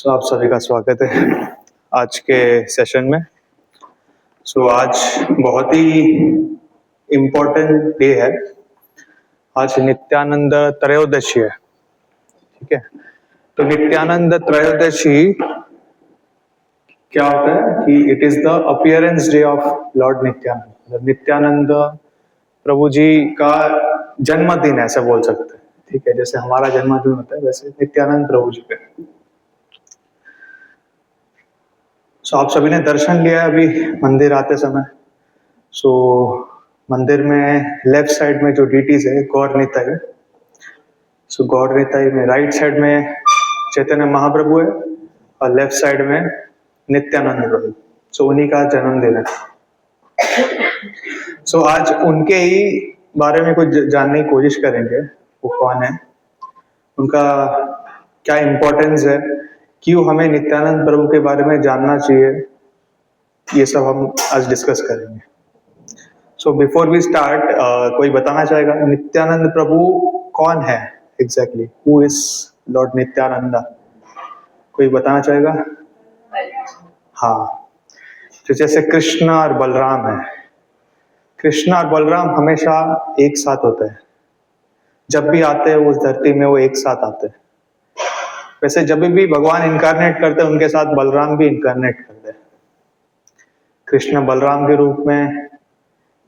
आप सभी का स्वागत है आज के सेशन में। आज बहुत ही इम्पोर्टेंट डे है। आज नित्यानंद त्रयोदशी है, ठीक है। तो नित्यानंद त्रयोदशी क्या होता है कि it is the appearance day of lord Nityananda. Nityananda Prabhu ji का जन्मदिन ऐसे बोल सकते हैं, ठीक है। जैसे हमारा जन्मदिन होता है वैसे नित्यानंद प्रभु जी का। आप सभी ने दर्शन लिया अभी मंदिर आते समय। मंदिर में लेफ्ट साइड में जो डीटीज है गौर निताई। गौर निताई में राइट साइड में चैतन्य महाप्रभु है और लेफ्ट साइड में नित्यानंद प्रभु। उन्हीं का जन्मदिन है। आज उनके ही बारे में कुछ जानने की कोशिश करेंगे। वो कौन है, उनका क्या इम्पोर्टेंस है, क्यों हमें नित्यानंद प्रभु के बारे में जानना चाहिए, ये सब हम आज डिस्कस करेंगे। बिफोर वी स्टार्ट, कोई बताना चाहेगा नित्यानंद प्रभु कौन है exactly? Who is Lord Nityanand? कोई बताना चाहेगा? हाँ, तो जैसे कृष्ण और बलराम है, कृष्ण और बलराम हमेशा एक साथ होते हैं। जब भी आते हैं उस धरती में वो एक साथ आते हैं। वैसे जब भी भगवान इनकारनेट करते हैं उनके साथ बलराम भी इनकारनेट करते हैं। कृष्ण बलराम के रूप में,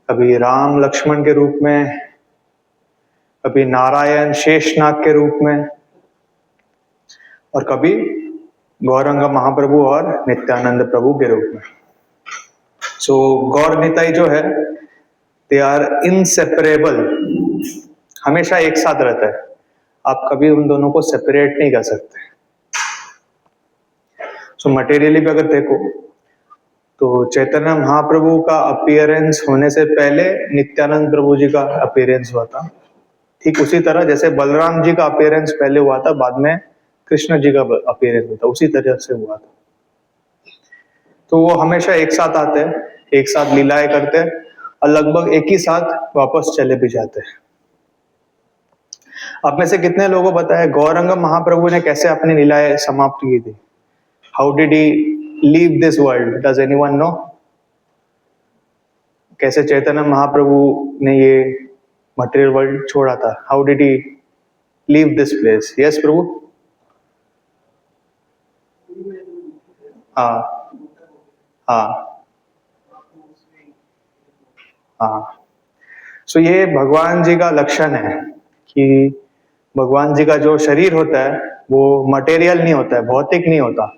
कभी राम लक्ष्मण के रूप में, कभी नारायण शेषनाग के रूप में, और कभी गौरंग महाप्रभु और नित्यानंद प्रभु के रूप में। गौर निताई जो है दे आर इनसेपरेबल, हमेशा एक साथ रहता है। आप कभी उन दोनों को सेपरेट नहीं कर सकते। मटेरियली भी अगर देखो तो चैतन्य महाप्रभु का अपीयरेंस होने से पहले नित्यानंद प्रभु जी का अपीयरेंस हुआ था। ठीक उसी तरह जैसे बलराम जी का अपीयरेंस पहले हुआ था, बाद में कृष्ण जी का अपीयरेंस हुआ था, उसी तरह से हुआ था। तो वो हमेशा एक साथ आते हैं, एक साथ लीलाएं करते हैं और लगभग एक ही साथ वापस चले भी जाते हैं। आप में से कितने लोगों को पता है गौरंग महाप्रभु ने कैसे अपनी लीलाएं समाप्त की थी? How did he leave this world? Does anyone know? कैसे चैतन्य महाप्रभु ने ये मटेरियल वर्ल्ड छोड़ा था? How did he leave this place? Yes Prabhu? हाँ हाँ हाँ। ये भगवान जी का लक्षण है कि भगवान जी का जो शरीर होता है वो मटेरियल नहीं होता है, भौतिक नहीं होता।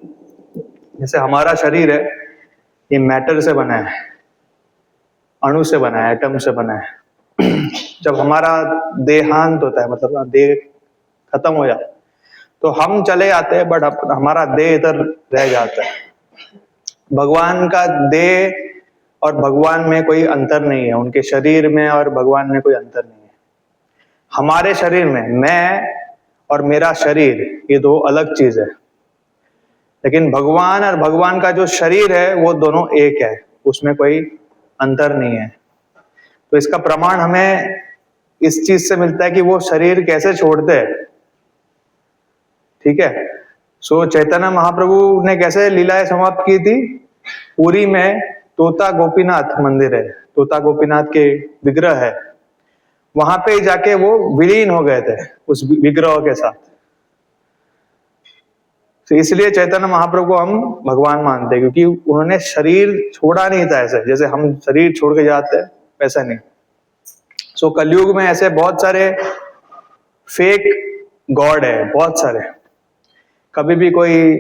जैसे हमारा शरीर है ये मैटर से बना है, अणु से बना है, एटम से बना है। जब हमारा देहांत होता है, मतलब देह खत्म हो जाता है, तो हम चले जाते हैं, बट हमारा देह इधर रह जाता है। भगवान का देह और भगवान में कोई अंतर नहीं है, उनके शरीर में और भगवान में कोई अंतर नहीं है। हमारे शरीर में मैं और मेरा शरीर ये दो अलग चीज है, लेकिन भगवान और भगवान का जो शरीर है वो दोनों एक है, उसमें कोई अंतर नहीं है। तो इसका प्रमाण हमें इस चीज से मिलता है कि वो शरीर कैसे छोड़ते हैं, ठीक है। चैतन्य महाप्रभु ने कैसे लीलाएं समाप्त की थी? पुरी में तोता गोपीनाथ मंदिर है, तोता गोपीनाथ के विग्रह है, वहां पे जाके वो विलीन हो गए थे उस विग्रह के साथ। इसलिए चैतन्य महाप्रभु को हम भगवान मानते हैं, क्योंकि उन्होंने शरीर छोड़ा नहीं था ऐसे जैसे हम शरीर छोड़ के जाते हैं, वैसा नहीं। कलयुग में ऐसे बहुत सारे फेक गॉड है, बहुत सारे। कभी भी कोई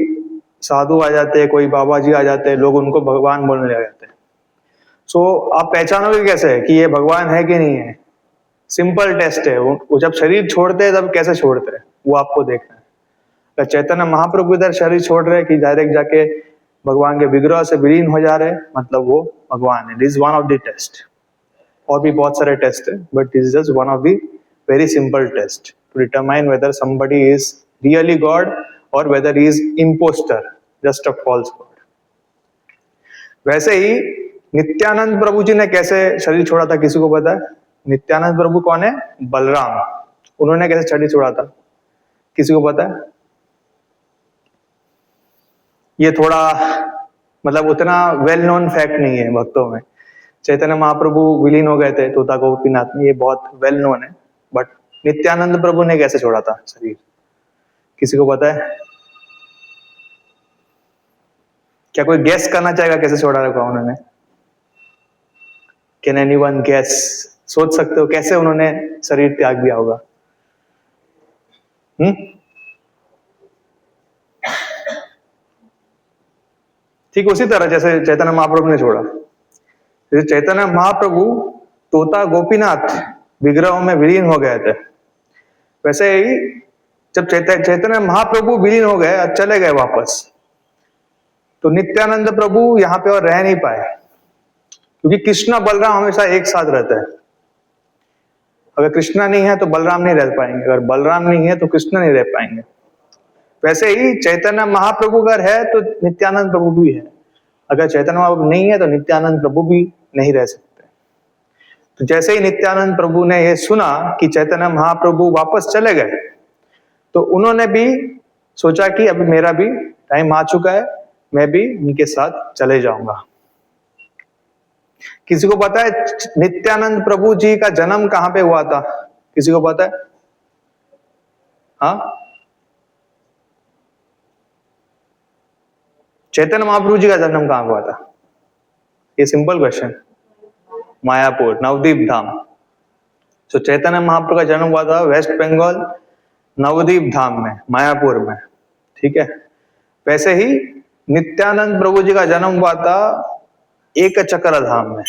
साधु आ जाते हैं, कोई बाबा जी आ जाते हैं, लोग उनको भगवान बोलने लग जाते हैं। आप पहचानोगे कैसे कि ये भगवान है कि नहीं है? सिंपल टेस्ट है, वो जब शरीर छोड़ते हैं तब कैसे छोड़ते हैं वो आपको देखना है। अगर चैतन्य महाप्रभु इधर शरीर छोड़ रहे हैं कि डायरेक्ट जाके भगवान के विग्रह से विलीन हो जा रहे हैं, मतलब वो भगवान है। This is one of the test. और भी बहुत सारे टेस्ट है, but this is just one of the very simple test to determine whether somebody is really god और whether is impostor, just a false god. वैसे ही नित्यानंद प्रभु जी ने कैसे शरीर छोड़ा था, किसी को पता है? नित्यानंद प्रभु कौन है? बलराम। उन्होंने कैसे शरीर छोड़ा था, किसी को पता है? ये थोड़ा मतलब उतना वेल नोन फैक्ट नहीं है भक्तों में। चैतन्य महाप्रभु विलीन हो गए थे तोता गोपीनाथ में, ये बहुत वेल नोन है। बट नित्यानंद प्रभु ने कैसे छोड़ा था शरीर, किसी को पता है? क्या कोई गेस करना चाहेगा कैसे छोड़ा रखा उन्होंने? Can anyone guess? सोच सकते हो कैसे उन्होंने शरीर त्याग दिया होगा? ठीक उसी तरह जैसे चैतन्य महाप्रभु ने छोड़ा। जैसे चैतन्य महाप्रभु तोता गोपीनाथ विग्रहों में विलीन हो गए थे, वैसे ही जब चैतन्य महाप्रभु विलीन हो गए और चले गए वापस, तो नित्यानंद प्रभु यहाँ पे और रह नहीं पाए, क्योंकि कृष्णा बलराम हमेशा एक साथ रहते हैं। अगर कृष्णा नहीं है तो बलराम नहीं रह पाएंगे, अगर बलराम नहीं है तो कृष्ण नहीं रह पाएंगे। वैसे ही चैतन्य महाप्रभु अगर है तो नित्यानंद प्रभु भी है, अगर चैतन्य महाप्रभु नहीं है तो नित्यानंद प्रभु भी नहीं रह सकते। तो जैसे ही नित्यानंद प्रभु ने यह सुना कि चैतन्य महाप्रभु वापस चले गए, तो उन्होंने भी सोचा कि अभी मेरा भी टाइम आ चुका है, मैं भी उनके साथ चले जाऊंगा। किसी को पता है नित्यानंद प्रभु जी का जन्म कहां पे हुआ था? किसी को पता है? हाँ, चैतन्य महाप्रभु जी का जन्म कहां हुआ था? ये सिंपल क्वेश्चन। मायापुर, नवदीप धाम। तो चैतन्य महाप्रभु का जन्म हुआ था वेस्ट बंगाल, नवदीप धाम में, मायापुर में। ठीक है। वैसे ही नित्यानंद प्रभु जी का जन्म हुआ था एक चक्र धाम में।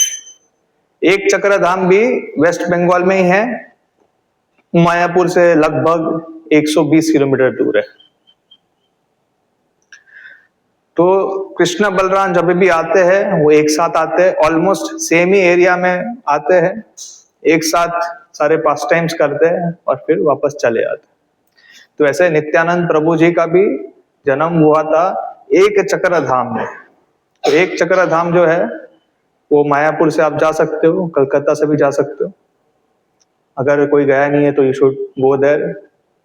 एक चक्र धाम भी वेस्ट बंगाल में ही है, मायापुर से लगभग 120 किलोमीटर दूर है। तो कृष्ण बलराम जब भी आते हैं वो एक साथ आते हैं, ऑलमोस्ट सेम ही एरिया में आते हैं, एक साथ सारे पास टाइम्स करते हैं और फिर वापस चले आते हैं। तो ऐसे नित्यानंद प्रभु जी का भी जन्म हुआ था एक चक्र धाम में। तो एक चक्र धाम जो है वो मायापुर से आप जा सकते हो, कलकत्ता से भी जा सकते हो। अगर कोई गया नहीं है तो यू शुड गो देयर,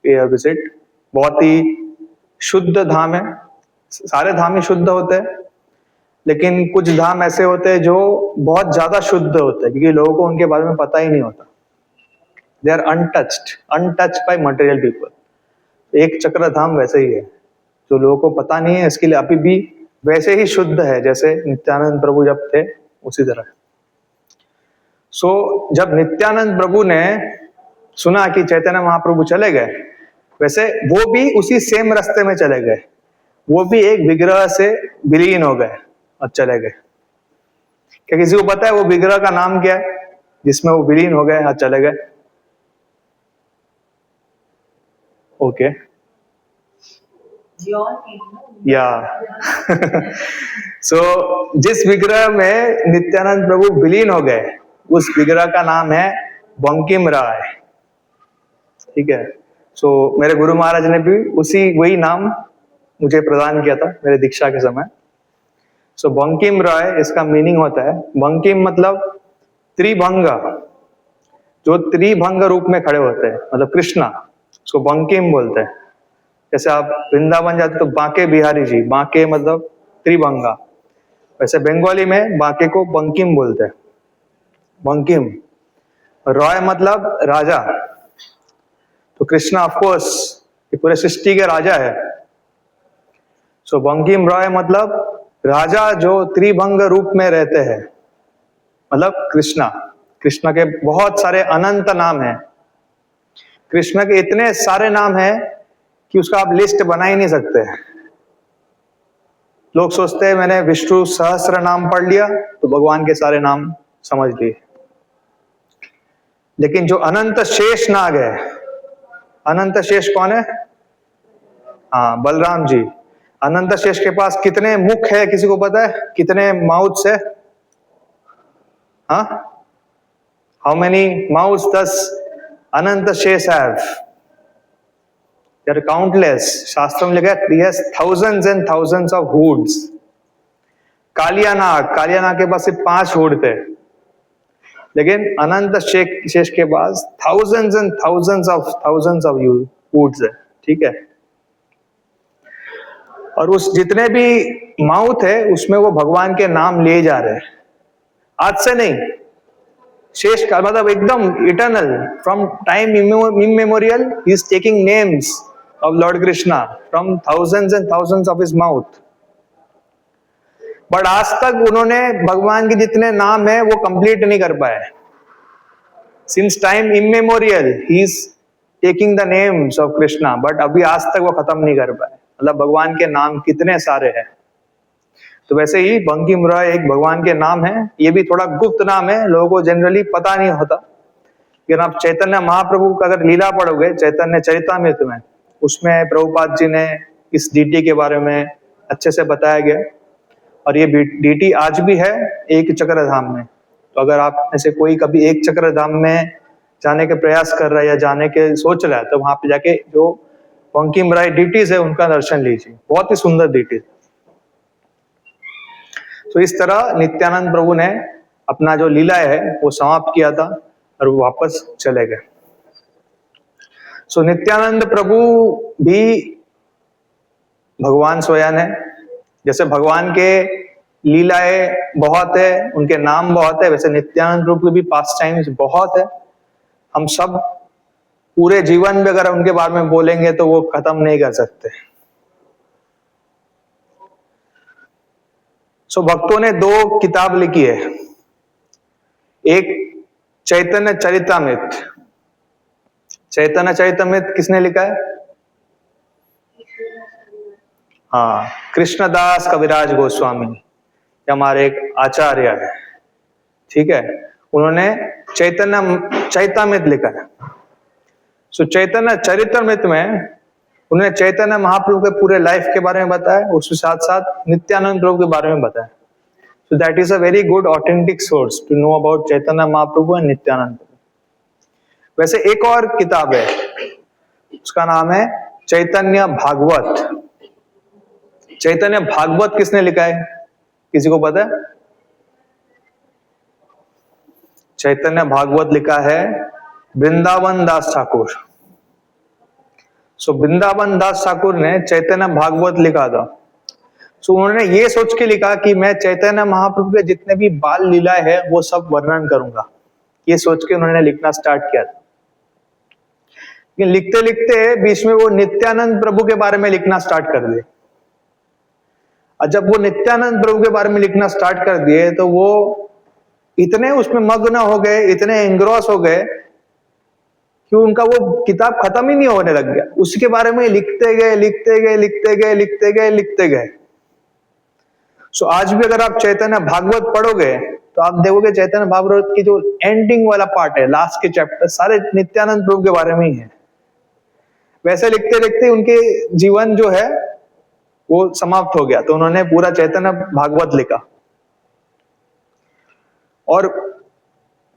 पे अ विजिट। बहुत ही शुद्ध धाम है। सारे धाम ही शुद्ध होते हैं, लेकिन कुछ धाम ऐसे होते हैं जो बहुत ज्यादा शुद्ध होते हैं, क्योंकि लोगों को उनके बारे में पता ही नहीं होता। They are untouched by material people. एक चक्र धाम वैसे ही है, जो लोगों को पता नहीं है, इसके लिए अभी भी वैसे ही शुद्ध है जैसे नित्यानंद प्रभु जब थे उसी तरह। सो जब नित्यानंद प्रभु ने सुना कि चैतन्य महाप्रभु चले गए, वैसे वो भी उसी सेम रास्ते में चले गए, वो भी एक विग्रह से विलीन हो गए और चले गए। क्या किसी को पता है वो विग्रह का नाम क्या है जिसमें वो विलीन हो गए और चले गए? ओके, या सो जिस विग्रह में नित्यानंद प्रभु विलीन हो गए उस विग्रह का नाम है बंकिम राय। ठीक है। सो मेरे गुरु महाराज ने भी वही नाम मुझे प्रदान किया था मेरे दीक्षा के समय। सो बंकिम राय, इसका मीनिंग होता है, बंकिम मतलब त्रिभंग, जो त्रिभंग रूप में खड़े होते हैं, मतलब कृष्णा, उसको बंकिम बोलते हैं। जैसे आप वृंदावन जाते तो बांके बिहारी जी, बांके मतलब त्रिभंगा, वैसे बंगाली में बांके को बंकिम बोलते हैं, बंकिम। रॉय मतलब राजा, तो कृष्णा ऑफ कोर्स ये पूरे सृष्टि के राजा है। सो बंकिम रॉय मतलब राजा जो त्रिभंग रूप में रहते हैं, मतलब कृष्णा। कृष्णा के बहुत सारे अनंत नाम हैं, कृष्ण के इतने सारे नाम हैं कि उसका आप लिस्ट बना ही नहीं सकते। लोग सोचते हैं मैंने विष्णु सहस्त्र नाम पढ़ लिया तो भगवान के सारे नाम समझ लिए, लेकिन जो अनंत शेष नाग है, अनंत शेष कौन है? हाँ, बलराम जी। अनंत शेष के पास कितने मुख है किसी को पता है? कितने माउथ्स है? हाँ, हाउ मेनी माउथ्स डस अनंत शेष हैव? They are countless. शास्त्र में लिखा है he has thousands and thousands of hoods. Kaliya Nag के पास सिर्फ 5 हूड थे, लेकिन अनंत शेष के पास thousands and thousands of hoods है। ठीक है। और उस जितने भी माउथ है उसमें वो भगवान के नाम लिए जा रहे हैं, आज से नहीं, शेष काल, मतलब एकदम eternal, from time immemorial he is taking names of Lord Krishna from thousands and thousands of his mouth. But आज तक उन्होंने भगवान के जितने नाम है वो कंप्लीट नहीं कर पाए। Since time immemorial he is taking the names of Krishna, but अभी आज तक वो खत्म नहीं कर पाए। मतलब भगवान के नाम कितने सारे हैं। तो वैसे ही बंकिम रॉय एक भगवान के नाम है, ये भी थोड़ा गुप्त नाम है, लोगों को जनरली पता नहीं होता। लेकिन आप चैतन्य महाप्रभु का अगर लीला पढ़ोगे चैतन्य चरितामृत में, उसमें प्रभुपाद जी ने इस डीटी के बारे में अच्छे से बताया गया। और ये डीटी आज भी है एक चक्रधाम में। तो अगर आप में से कोई कभी एक चक्रधाम में जाने के प्रयास कर रहा है या जाने के सोच रहा है, तो वहां पे जाके जो बंकिम रॉय डीटीज है उनका दर्शन लीजिए, बहुत ही सुंदर डीटीज। तो इस तरह नित्यानंद प्रभु ने अपना जो लीला है वो समाप्त किया था और वो वापस चले गए। सो नित्यानंद प्रभु भी भगवान स्वयं है। जैसे भगवान के लीलाएं बहुत है, उनके नाम बहुत है, वैसे नित्यानंद प्रभु के भी पास टाइम्स बहुत है। हम सब पूरे जीवन में अगर उनके बारे में बोलेंगे तो वो खत्म नहीं कर सकते। सो भक्तों ने 2 किताब लिखी है, एक चैतन्य चरितामृत। चैतन्य चरितामृत किसने लिखा है? हाँ, कृष्णदास कविराज गोस्वामी, हमारे एक आचार्य है, ठीक है, उन्होंने चैतन्य चरितामृत लिखा है। सो चैतन्य चरितामृत में उन्होंने चैतन्य महाप्रभु के पूरे लाइफ के बारे में बताया, उसके साथ साथ नित्यानंद प्रभु के बारे में बताया। So that is a very good authentic source to know about Chaitanya Mahaprabhu and Nityananda Prabhu. वैसे एक और किताब है, उसका नाम है चैतन्य भागवत। चैतन्य भागवत किसने लिखा है, किसी को पता है? चैतन्य भागवत लिखा है वृंदावन दास ठाकुर। सो वृंदावन दास ठाकुर ने चैतन्य भागवत लिखा था। सो उन्होंने ये सोच के लिखा कि मैं चैतन्य महाप्रभु के जितने भी बाल लीला है वो सब वर्णन करूंगा, ये सोच के उन्होंने लिखना स्टार्ट किया था। लेकिन लिखते लिखते बीच में वो नित्यानंद प्रभु के बारे में लिखना स्टार्ट कर दिए। और जब वो नित्यानंद प्रभु के बारे में लिखना स्टार्ट कर दिए तो वो इतने उसमें मग्न हो गए, इतने एंग्रॉस हो गए कि उनका वो किताब खत्म ही नहीं होने लग गया। उसके बारे में लिखते गए लिखते गए लिखते गए लिखते गए लिखते गए। सो आज भी अगर आप चैतन्य भागवत पढ़ोगे तो आप देखोगे चैतन्य भागवत की जो एंडिंग वाला पार्ट है, लास्ट के चैप्टर सारे नित्यानंद प्रभु के बारे में ही है। वैसे लिखते लिखते उनके जीवन जो है वो समाप्त हो गया, तो उन्होंने पूरा चैतन्य भागवत लिखा। और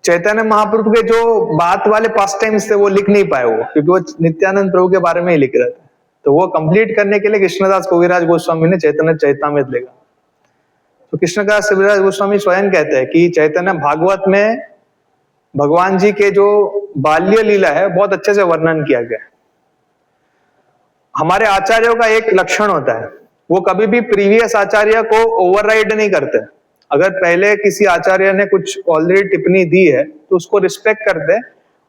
चैतन्य महाप्रभु के जो बात वाले पास टाइम्स थे वो लिख नहीं पाए वो, क्योंकि वो नित्यानंद प्रभु के बारे में ही लिख रहे थे। तो वो कंप्लीट करने के लिए कृष्णदास कविराज गोस्वामी ने चैतन्य चरितामृत लिखा। तो कृष्णदास कविराज गोस्वामी स्वयं कहते हैं कि चैतन्य भागवत में भगवान जी के जो बाल्य लीला है बहुत अच्छे से वर्णन किया गया है। हमारे आचार्यों का एक लक्षण होता है, वो कभी भी प्रीवियस आचार्य को ओवरराइड नहीं करते। अगर पहले किसी आचार्य ने कुछ ऑलरेडी टिप्पणी दी है तो उसको रिस्पेक्ट करते,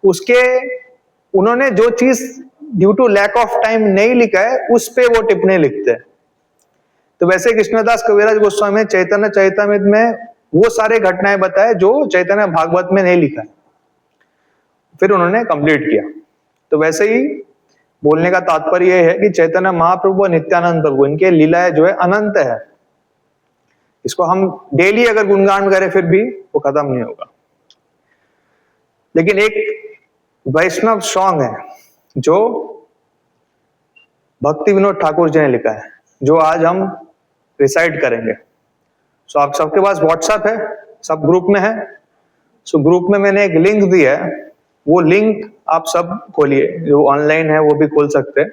उसके उन्होंने जो चीज due to lack of time नहीं लिखा है उस पे वो टिप्पणी लिखते हैं। तो वैसे कृष्णदास कविराज गोस्वामी चैतन्य चरितामृत में वो सारे घटनाएं बताए जो चैतन्य भागवत में नहीं लिखा है, फिर उन्होंने कंप्लीट किया। तो वैसे ही बोलने का तात्पर्य यह है कि चैतन्य महाप्रभु और नित्यानंद प्रभु इनके लीलाएं जो है अनंत है। इसको हम डेली अगर गुणगान करें फिर भी वो खत्म नहीं होगा। लेकिन एक वैष्णव सॉन्ग है जो भक्ति विनोद ठाकुर जी ने लिखा है, जो आज हम रिसाइट करेंगे। सो आप सबके पास व्हाट्सएप है, सब ग्रुप में है। सो ग्रुप में मैंने एक लिंक दिया है, वो लिंक आप सब खोलिए, जो ऑनलाइन है वो भी खोल सकते हैं।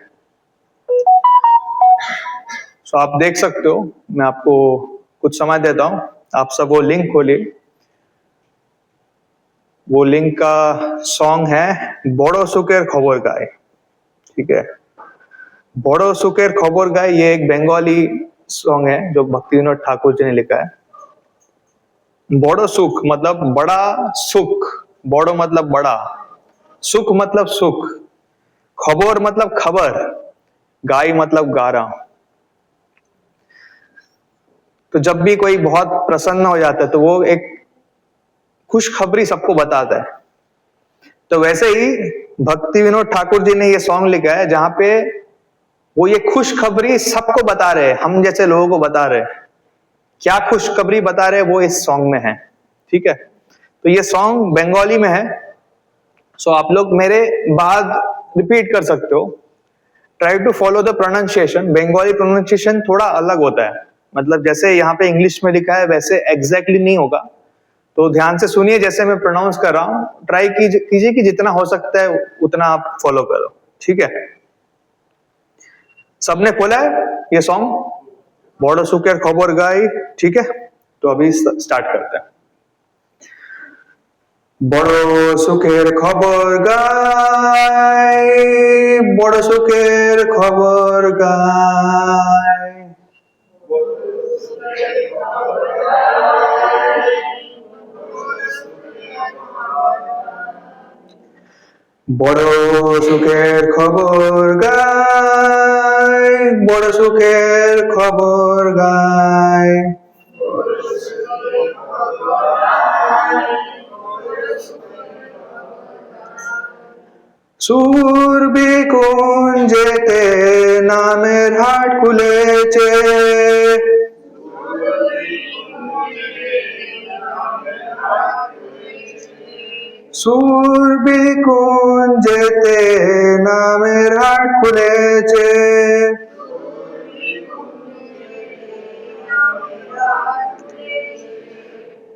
सो आप देख सकते हो, मैं आपको कुछ समय देता हूं, आप सब वो लिंक खोलिए। वो लिंक का सॉन्ग है बड़ो सुखेर खबर गाय, ठीक है। बड़ो सुखेर खबर गाय, ये एक बंगाली सॉन्ग है जो भक्ति विनोद ठाकुर जी ने लिखा है। बड़ो सुख मतलब बड़ा सुख, बड़ो मतलब बड़ा, सुख मतलब सुख, खबर मतलब खबर, गाय मतलब गारा। तो जब भी कोई बहुत प्रसन्न हो जाता है तो वो एक खुशखबरी सबको बताता है। तो वैसे ही भक्ति विनोद ठाकुर जी ने ये सॉन्ग लिखा है जहां पे वो ये खुशखबरी सबको बता रहे हैं, हम जैसे लोगों को बता रहे हैं। क्या खुशखबरी बता रहे हैं वो इस सॉन्ग में है, ठीक है। तो ये सॉन्ग बंगाली में है, सो आप लोग मेरे बाद रिपीट कर सकते हो। Try to follow the pronunciation. Bengali pronunciation थोड़ा अलग होता है, मतलब जैसे यहाँ पे इंग्लिश में लिखा है वैसे एग्जैक्टली नहीं होगा। तो ध्यान से सुनिए जैसे मैं प्रोनाउंस कर रहा हूं, ट्राई कीजिए कि जितना हो सकता है उतना आप फॉलो करो, ठीक है। सबने खोला है ये सॉन्ग, बड़ो सुखेर खबर गाय, ठीक है। तो अभी स्टार्ट करते हैं। बड़ो सुखेर खबर गाय, बड़ो सुखेर खबर गाय, बड़ो सुखेर खबर गाय, बड़ो सुखेर खबर गाय। সুরবিকুঞ্জেতে নামের হাট খুলেছে, সুরবিকুঞ্জেতে নামের হাট খুলেছে,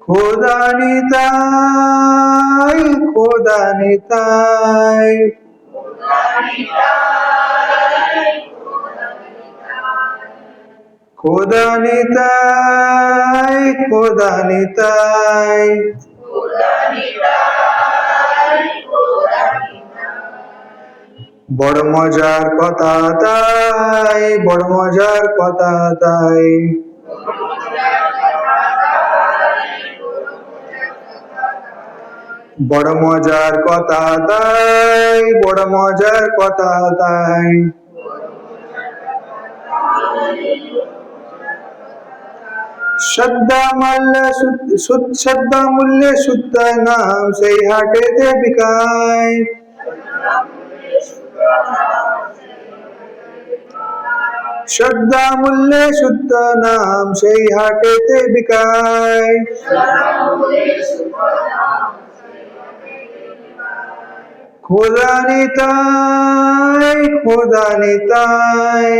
খোদা নিতাই, খোদা নিতাই, খোদা নিতাই, খোদা নিতাই। বড় মজার কথা তাই, বড় মজার কথা তাই, বড় মজার কথা তাই, বড় মজার কথা তাই। শ্রদ্ধা মূল্যে শুদ্ধ নাম সেই হাটেতে বিকায়, শ্রদ্ধা মূল্যে শুদ্ধ নাম সেই হাটেতে বিকায়। খোদা নিতাই, খোদা নিতাই,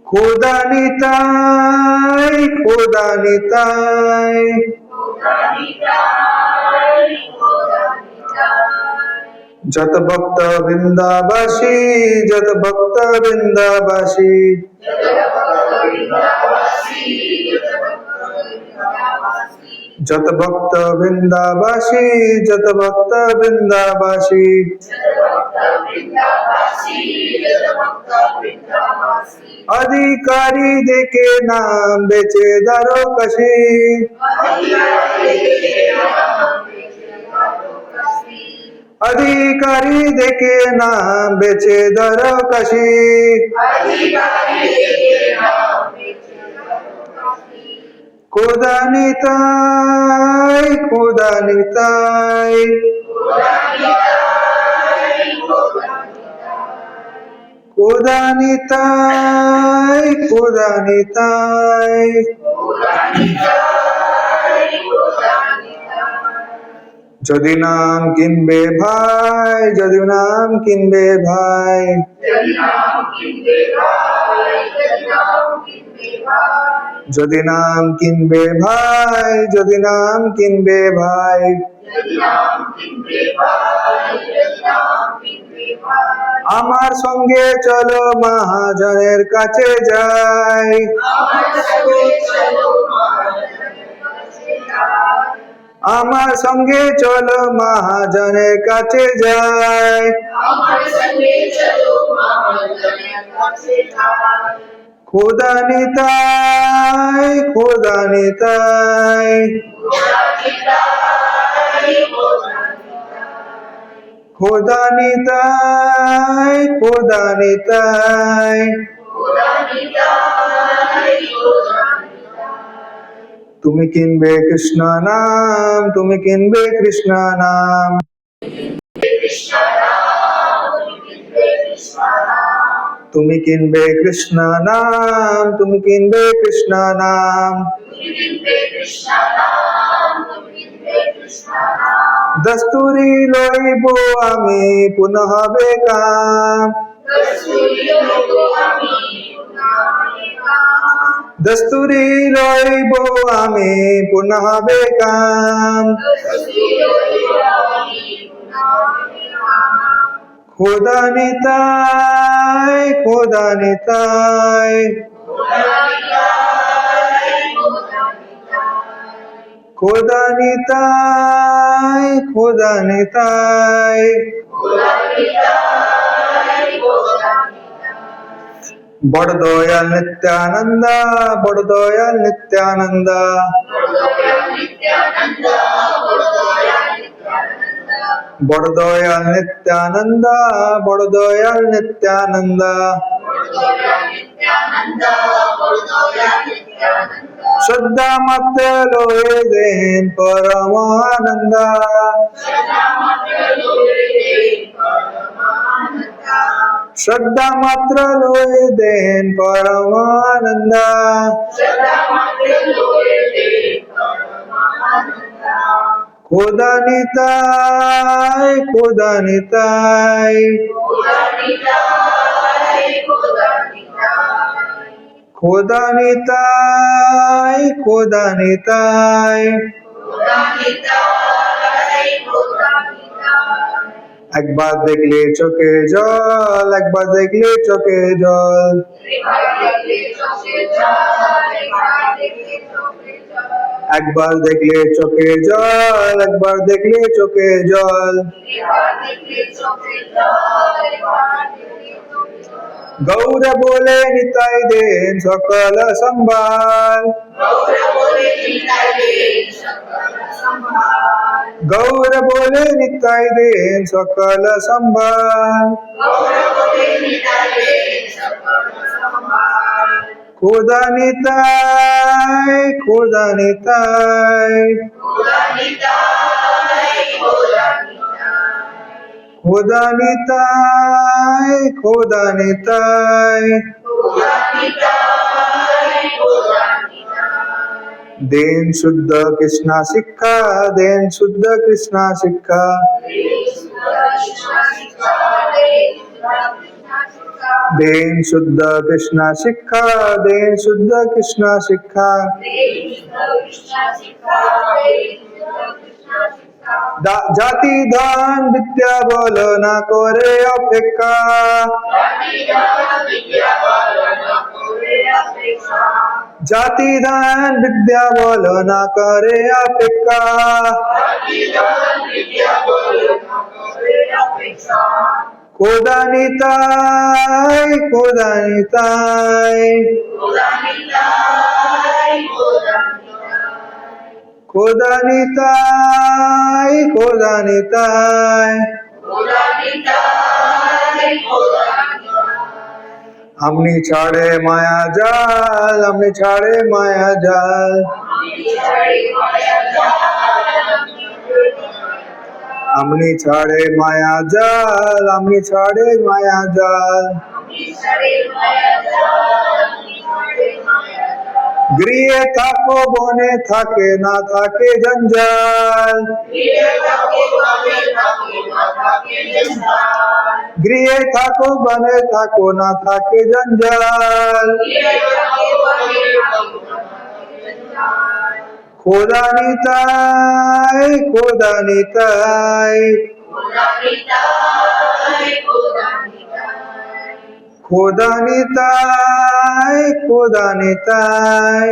খোদা নিতাই, খোদা নিতাই। যত ভক্ত বৃন্দাবাসী, যত ভক্ত বৃন্দাবাসী, যত ভক্ত বৃন্দাবাসী, যত ভক্ত বৃন্দাবাসী, अधिकारी देके नाम बेचे दारो कशी, अधिकारी देके नाम बेचे दारो कशी, খোদা নিতাই, খোদা নিতাই, খোদা নিতাই, খোদা নিতাই। যদি নাম কিনবে ভাই, যদি নাম কিনবে ভাই, যদি নাম কিনবে ভাই, যদি নাম কিনবে ভাই, আমার সঙ্গে চলো মহাজনের কাছে যাই, আমার সঙ্গে চলো মহাজনের কাছে যাই, আমার সঙ্গে চলো মহাজনের কাছে যাই। খোদা নিতাই, খোদা নিতাই, খোদা নিতাই, খোদা নিতাই, খোদা নিতাই। খোদা নিতাই। তুমি কিনবে কৃষ্ণ নাম, তুমি কিনবে কৃষ্ণ নাম, কৃষ্ণ নাম, কৃষ্ণ নাম, তুমি কিনবে কৃষ্ণ নাম, তুমি কিনবে কৃষ্ণ নাম। কৃষ্ণ নাম, কৃষ্ণ নাম। দস্তুরি লইব আমি পুনঃ বেকাম, কস্তুরী লইব আমি পুনঃ, দস্তুরি লইব আমি পুনঃ বেকাম। কস্তুরী লইব আমি পুনঃ। খোদা নিতাই, খোদা নিতাই, খোদা নিতাই, খোদা নিতাই। বড় দয়াল নিত্যানন্দ, বড় দয়াল নিত্যানন্দ, বড় দয়াল নিত্যানন্দ, বড় দয়াল নিত্যানন্দ। শ্রদ্ধা মাত্র লয়ে দেন পরমানন্দ, শ্রদ্ধা মাত্র লয়ে দেন পরমানন্দ। খোদা নিতাই, খোদা নিতাই, খোদা নিতাই, খোদা নিতাই। একবার দেখলে চোখে জল, একবার দেখলে চোখে জল, একবার দেখলে চোখে জল, একবার দেখলে চোখে জল। গৌর বলে নিতাই দেন সকল সম্ভাল, গৌর বলে নিতাই দেন সকল সম্ভাল। খোদা নিতাই, খোদা নিতাই, খোদা নিতাই, খোদা নিতাই। দেন শুদ্ধ কৃষ্ণ শিক্ষা, দেন শুদ্ধ কৃষ্ণ শিক্ষা, দেন শুদ্ধ কৃষ্ণ শিক্ষা, দেন শুদ্ধ কৃষ্ণ শিক্ষা। জাতি ধন বিদ্যা বল না করে অপেক্ষা, জাতি দান বিদ্যা বল না করে অপেক্ষা। খোদা নিতাই, খোদা নিতাই, খোদা নিতাই, খোদা নিতাই। আমনি ছাড়ে মায়া জাল, আমনি ছাড়ে মায়া জাল, আমনি ছাড়ে মায়া জাল, আমনি ছাড়ে মায়া জাল। গৃহে থাকো বনে থাকে না থাকে জঞ্জাল, গৃহে থাকো বনে থাকো না থাকে জঞ্জাল। খোদা নিতাই, খোদা নিতাই, খোদা নিতাই, খোদা নিতাই।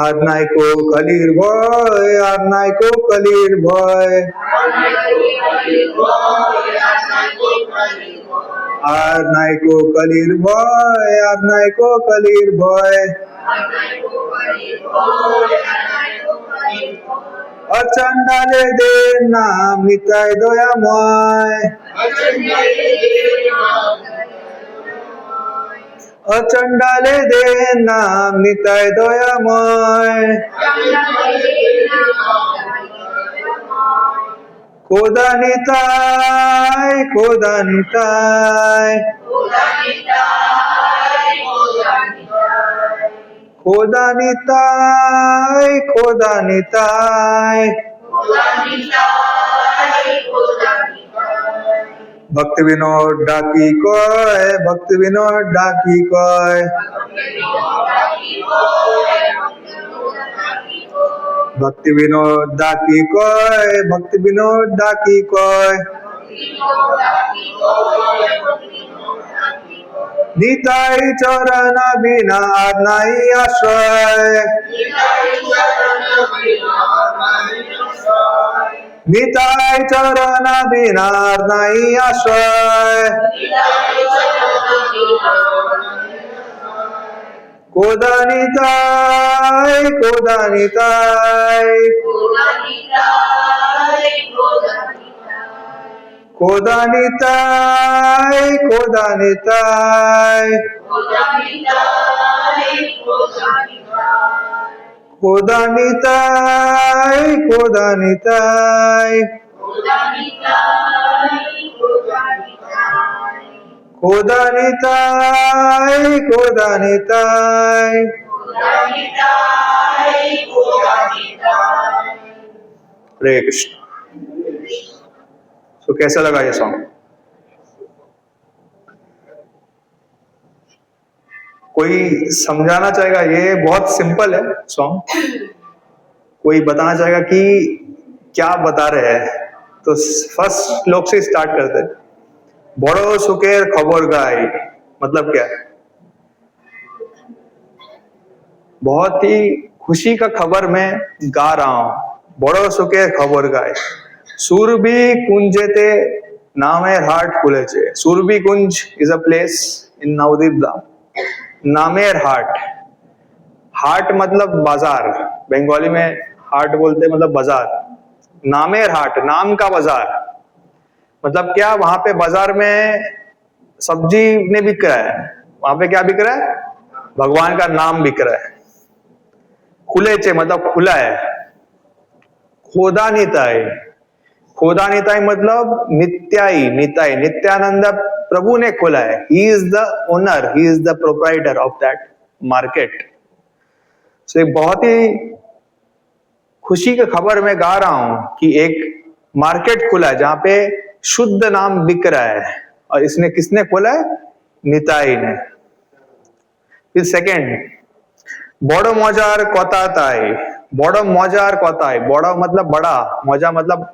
আর নাইকো কলির ভয়, আর নাইকো কলির ভয়, আর নাইকো কলির ভয়, আর নাইকো কলির ভয়। অচণ্ডালেদের নাম নিতাই দয়াময়, অচণ্ডালেদের নাম নিতাই দয়াময়। খোদা নিতাই, খোদা নিতাই, খোদা নিতাই, খোদা নিতাই। ভক্তি বিনোদ ডাকি কয়, ভক্তি বিনোদ ডাকি কয়, ভক্তি বিনোদ ডাকি কয়, ভক্তি বিনোদ ডাকি কয়। নিতাই চরণ বিনা আর নাই আশ্রয়, নিতাই চরণ বিনা আর নাই আশ্রয়। খোদা নিতাই, খোদা নিতাই, খোদা নিতাই, খোদা নিতাই, খোদা নিতাই, খোদা নিতাই, খোদা নিতাই, খোদা নিতাই। हरे कृष्ण। तो कैसा लगा ये सॉन्ग? कोई समझाना चाहेगा? ये बहुत सिंपल है सॉन्ग। कोई बताना चाहेगा कि क्या बता रहे हैं? तो फर्स्ट श्लोक से स्टार्ट करते हैं। बड़ो सुखेर खबर गाय, मतलब क्या है? बहुत ही खुशी का खबर मैं गा रहा हूं। बड़ो सुखेर खबर गाय, सुरभि कुंजेते नामेर हाट खुलेছে। Surabhi Kunj is a place in Navadvip Dham. नामेर हाट, हाट मतलब बाजार, बंगाली में हाट बोलते हैं मतलब बाजार। नामेर हाट, नाम का बाजार मतलब क्या? वहां पे बाजार में सब्जी ने बिक रहा है। वहां पे क्या बिक रहा है? भगवान का नाम बिक रहा है। खुलेचे मतलब खुला है। खोदा निताई, खोदा निताई मतलब नित्याई, निताई, नित्यानंद प्रभु ने खोला है। He is the owner, he is the proprietor of that market. So एक बहुत ही खुशी की खबर मैं गा रहा हूं कि एक मार्केट खुला है जहां पे शुद्ध नाम बिक रहा है। और इसने किसने खोला है? निताई ने। फिर सेकेंड, बड़ो मजार कथा ताई, बड़ो मजार कथा है। बड़ो मतलब बड़ा, मजा मतलब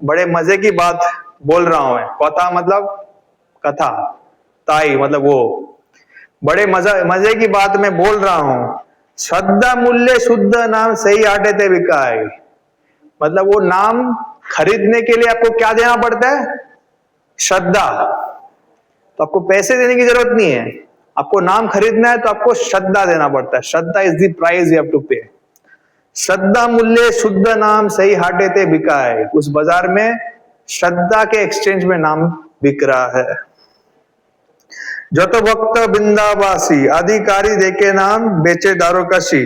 बड़े मजे की बात बोल रहा हूं मैं। कथा मतलब कथा, ताई मतलब वो, बड़े मजे की बात मैं बोल रहा हूं। श्रद्धा मूल्य शुद्ध नाम सही आटे ते बिकाय, मतलब वो नाम खरीदने के लिए आपको क्या देना पड़ता है? श्रद्धा। तो आपको पैसे देने की जरूरत नहीं है। आपको नाम खरीदना है तो आपको श्रद्धा देना पड़ता है। Shraddha is the price you have to pay. श्रद्धा मूल्य शुद्ध नाम सही हाटे ते बिकाय, उस बाजार में श्रद्धा के एक्सचेंज में नाम बिक रहा है। जो तो भक्त बिंदावासी अधिकारी देके नाम बेचे दारोकाशी।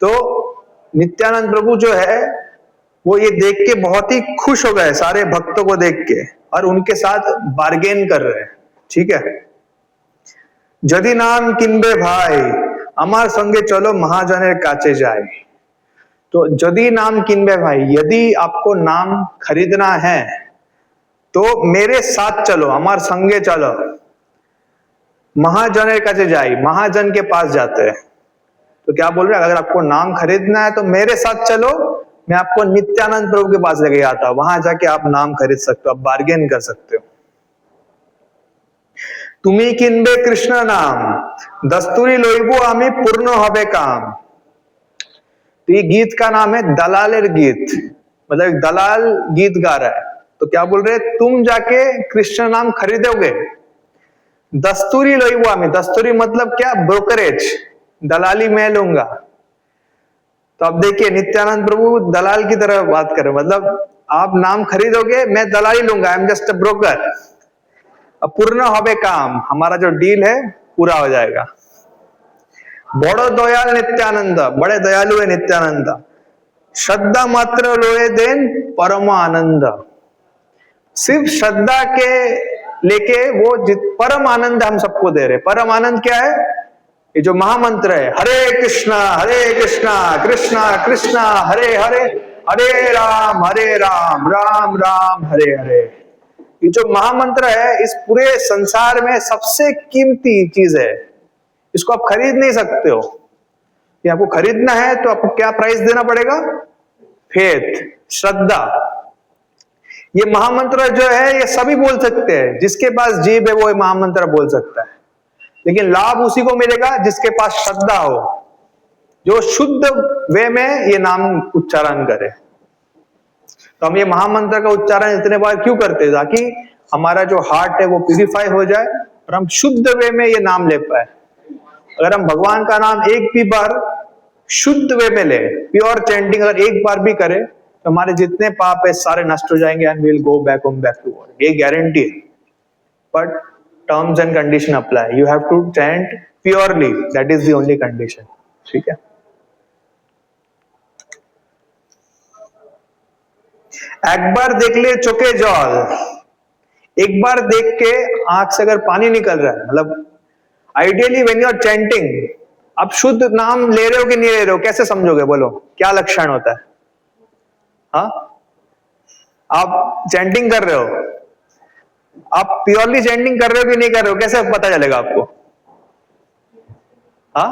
तो नित्यानंद प्रभु जो है वो ये देख के बहुत ही खुश हो गए सारे भक्तों को देख के, और उनके साथ बार्गेन कर रहे हैं। ठीक है, यदि नाम किनबे भाई अमार संगे चलो महाजनेर काचे जाए। तो यदि नाम किनबे भाई, यदि आपको नाम खरीदना है तो मेरे साथ चलो, अमार संगे चलो, महाजनेर काचे जाए, महाजन के पास जाते हैं। तो क्या बोल रहे हैं? अगर आपको नाम खरीदना है तो मेरे साथ चलो, मैं आपको नित्यानंद प्रभु के पास लेके जाता हूं। वहां जाके आप नाम खरीद सकते हो, आप बार्गेन कर सकते हो। তুমি কিনবে কৃষ্ণ নাম, দস্তুরি লইব আমি পূর্ণ হবে কাম। तो ये गीत का नाम है दलालेर गीत, मतलब एक दलाल गीत गा रहा है। तो क्या बोल रहे हैं, तुम जाके कृष्ण नाम खरीदोगे, दस्तूरी लोइबो आमी, दस्तूरी मतलब क्या, ब्रोकरेज, दलाली मैं लूंगा। तो अब देखिए नित्यानंद प्रभु दलाल की तरह बात कर रहे हैं, मतलब आप नाम खरीदोगे, मैं दलाली लूंगा, I am just a broker. अब पूर्ण होबे काम, हमारा जो डील है पूरा हो जाएगा। बड़ो दयाल नित्यानंद, बड़े दयालु है नित्यानंद, श्रद्धा मात्र लोए देन परम आनंद। सिर्फ श्रद्धा के लेके वो परम आनंद हम सबको दे रहे। परम आनंद क्या है, ये जो महामंत्र है, हरे कृष्णा कृष्णा कृष्णा हरे हरे, हरे राम राम राम हरे हरे। ये जो महामंत्र है इस पूरे संसार में सबसे कीमती चीज है, इसको आप खरीद नहीं सकते हो। ये आपको खरीदना है तो आपको क्या प्राइस देना पड़ेगा, फेथ, श्रद्धा। ये महामंत्र जो है ये सभी बोल सकते हैं, जिसके पास जीभ है वो महामंत्र बोल सकता है, लेकिन लाभ उसी को मिलेगा जिसके पास श्रद्धा हो, जो शुद्ध वे में ये नाम उच्चारण करे। तो हम ये महामंत्र का उच्चारण इतने बार क्यों करते हैं, ताकि हमारा जो हार्ट है वो प्यूरिफाई हो जाए और हम शुद्ध वे में ये नाम ले पाए। अगर हम भगवान का नाम एक भी बार शुद्ध वे में ले, प्योर चैंटिंग अगर एक बार भी करें, तो हमारे जितने पाप है सारे नष्ट हो जाएंगे and we will go back home back to God, ये गारंटी है। But terms and condition apply, you have to chant purely, that is the only condition. ठीक है, एक बार देख ले चोखे जल, एक बार देख के आंख से अगर पानी निकल रहा है, मतलब ideally when you are chanting, आप शुद्ध नाम ले रहे हो कि नहीं ले रहे हो, कैसे समझोगे, बोलो क्या लक्षण होता है? हाँ, आप चैंटिंग कर रहे हो, आप प्योरली चैंटिंग कर रहे हो कि नहीं कर रहे हो, कैसे पता चलेगा आपको? हाँ,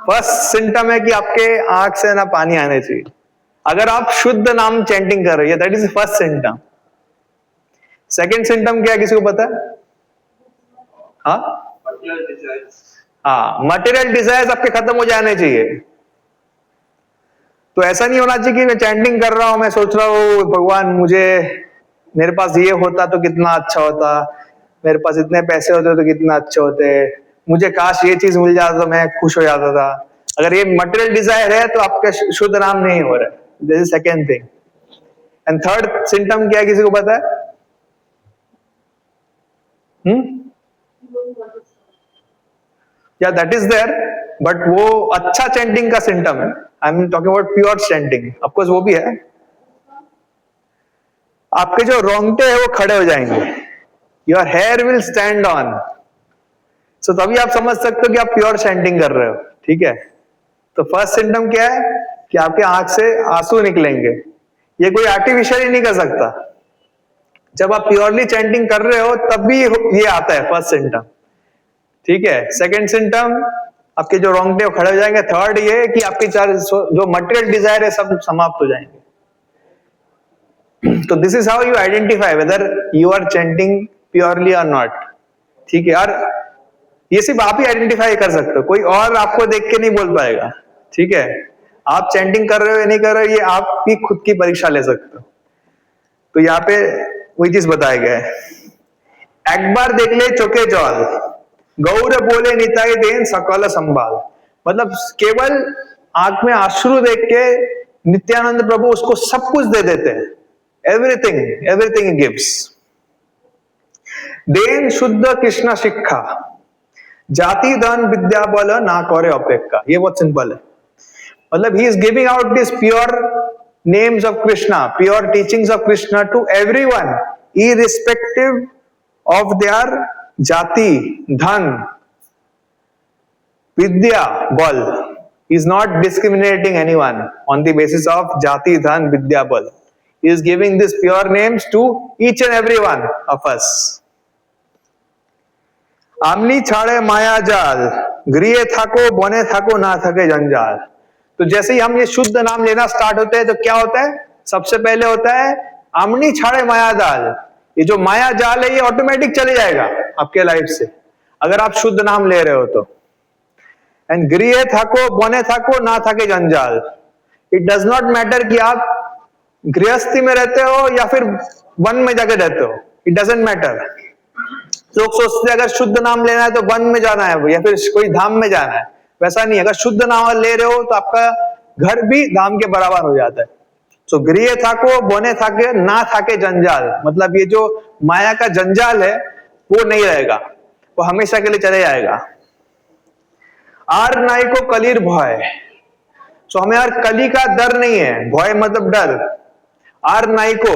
फर्स्ट सिम्टम है कि आपके आंख से ना पानी आने चाहिए। अगर आप शुद्ध नाम चैंटिंग कर रहे हो, that is first symptom. Second symptom क्या है, किसी को पता है? हाँ, मटेरियल डिजायर्स आपके खत्म हो जाने चाहिए। तो ऐसा नहीं होना चाहिए कि मैं चैंटिंग कर रहा हूं, मैं सोच रहा हूं भगवान मुझे, मेरे पास ये होता तो कितना अच्छा होता, मेरे पास इतने पैसे होते तो कितना अच्छे होते, मुझे काश ये चीज मिल जाता तो मैं खुश हो जाता था। अगर ये मटेरियल डिजायर है तो आपका शुद्ध नाम नहीं हो रहा है। This is second thing. And third symptom क्या है, किसी को पता है? या दैट इज देयर, बट वो अच्छा चैंटिंग का सिम्टम है। I am talking about pure chanting, of course वो भी है। आपके जो रोंगटे है वो खड़े हो जाएंगे, your hair will stand on, so तभी आप समझ सकते हो कि आप प्योर चैंटिंग कर रहे हो। ठीक है, तो फर्स्ट सिम्टम क्या है कि आपके आंख से आंसू निकलेंगे, ये कोई आर्टिफिशियल नहीं कर सकता। जब आप प्योरली चैंटिंग कर रहे हो तब भी ये आता है फर्स्ट सिम्टम। ठीक है, सेकेंड सिम्टम आपके जो रोंगटे वो खड़े हो जाएंगे। थर्ड ये कि आपके जो मटेरियल डिजायर है सब समाप्त हो जाएंगे। तो this is how you identify whether you are chanting purely और नॉट। ठीक है, और ये सिर्फ आप ही आइडेंटिफाई कर सकते हो, कोई और आपको देख के नहीं बोल पाएगा। ठीक है, आप चैंटिंग कर रहे हो या नहीं कर रहे हो, ये आप ही खुद की परीक्षा ले सकते हो। तो यहाँ पे वही चीज बताया गया है, एक बार देख ले चोखे जल, गौर बोले निताई देन सकल संभाल। मतलब केवल आंख में अश्रु देख के नित्यानंद प्रभु उसको सब कुछ दे देते हैं, एवरीथिंग गिव्स। देन शुद्ध कृष्ण शिक्षा, जाति धन विद्या बल ना करे अपेक्षा। ये बहुत सिंपल है, मतलब he is giving out this pure names of Krishna, pure teachings of Krishna to everyone, irrespective of their जाति, धन, विद्या, बल। He is not discriminating anyone on the basis of jati, dhan, vidya, bal. He is giving these pure names to each and every one of us. आमनी छाड़े माया जाल, गृह थाको बने थाको ना थके जंजाल। तो जैसे ही हम ये शुद्ध नाम लेना स्टार्ट होते हैं तो क्या होता है, सबसे पहले होता है आमनी छाड़े माया जाल। ये जो माया जाल है ये ऑटोमेटिक चले जाएगा आपके लाइफ से, अगर आप शुद्ध नाम ले रहे हो तो। एंड गृह थाको बने थाको ना थाके जंजाल। इट डज नॉट मैटर कि आप गृहस्थी में रहते हो या फिर वन में जाके रहते हो, इट डजेंट मैटर। लोग सोचते हैं अगर शुद्ध नाम लेना है तो वन में जाना है या फिर कोई धाम में जाना है, वैसा नहीं है। अगर शुद्ध नाम ले रहे हो तो आपका घर भी धाम के बराबर हो जाता है। सो गृह थाको बने थाके ना थाके जंजाल, मतलब ये जो माया का जंजाल है वो नहीं रहेगा, वो हमेशा के लिए चले जाएगा। आर नाई को कलीर भय, सो हमें यार कली का डर नहीं है, भय मतलब डर। आर नाई को